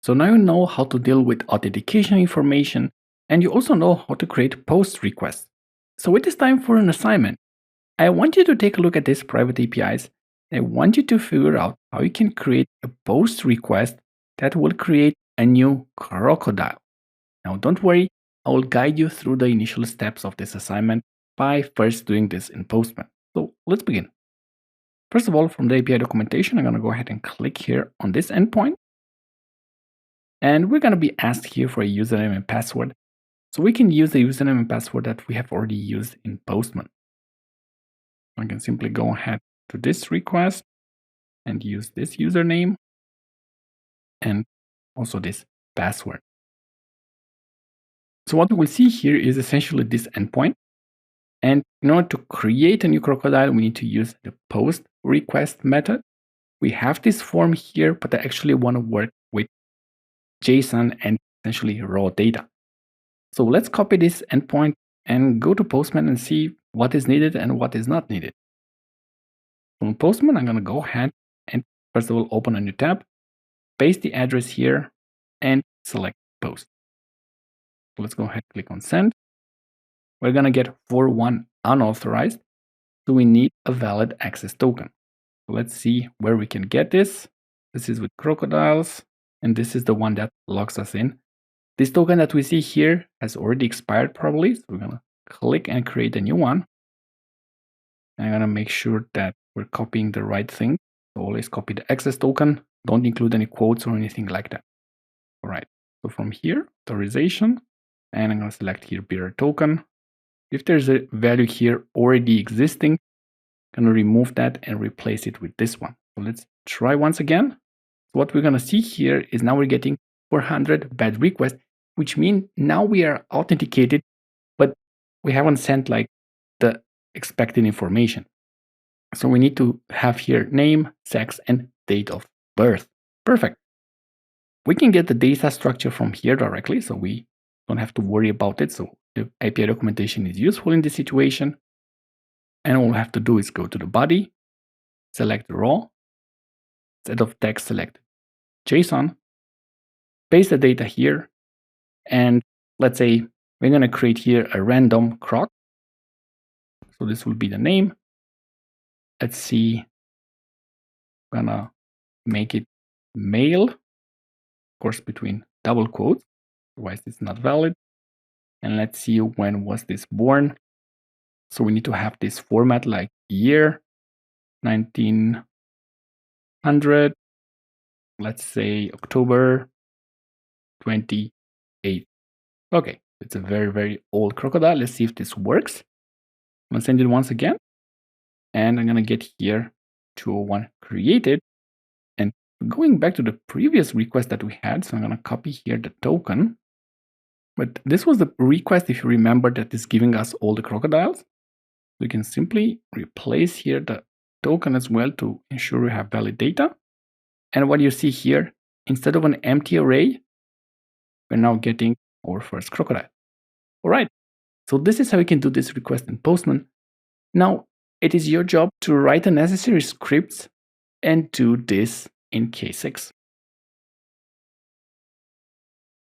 So now you know how to deal with authentication information, and you also know how to create post requests. So it is time for an assignment. I want you to take a look at these private APIs. I want you to figure out how you can create a post request that will create a new crocodile. Now don't worry, I will guide you through the initial steps of this assignment by first doing this in Postman. So let's begin. First of all, from the API documentation, I'm going to go ahead and click here on this endpoint. And we're going to be asked here for a username and password. So we can use the username and password that we have already used in Postman. I can simply go ahead to this request and use this username and also this password. So what we will see here is essentially this endpoint. And in order to create a new crocodile, we need to use the post request method. We have this form here, but I actually want to work with JSON and essentially raw data. So let's copy this endpoint and go to Postman and see what is needed and what is not needed. From Postman, I'm going to go ahead and first of all, open a new tab, paste the address here, and select post. Let's go ahead and click on send. We're going to get 41 unauthorized, so we need a valid access token. So let's see where we can get this. This is with crocodiles, and this is the one that logs us in. This token that we see here has already expired probably, so we're going to click and create a new one. And I'm going to make sure that we're copying the right thing. So always copy the access token. Don't include any quotes or anything like that. All right, so from here, authorization, and I'm going to select here bearer token. If there's a value here already existing, I'm going to remove that and replace it with this one. So let's try once again. So what we're going to see here is now we're getting 400 bad requests, which means now we are authenticated, but we haven't sent like the expected information. So we need to have here name, sex, and date of birth. Perfect. We can get the data structure from here directly, so we don't have to worry about it. So the API documentation is useful in this situation. And all we have to do is go to the body, select raw, instead of text, select JSON, paste the data here, and let's say we're going to create here a random croc. So this will be the name. Let's see, I'm gonna make it male, of course, between double quotes, otherwise it's not valid. And let's see, when was this born? So we need to have this format like year, 1900, let's say October 28th. Okay, it's a very, very old crocodile. Let's see if this works. I'm gonna send it once again, and I'm gonna get here 201 created. And going back to the previous request that we had, so I'm gonna copy here the token. But this was the request, if you remember, that is giving us all the crocodiles. We can simply replace here the token as well to ensure we have valid data. And what you see here, instead of an empty array, we're now getting our first crocodile. All right, so this is how you can do this request in Postman. Now, it is your job to write the necessary scripts and do this in K6.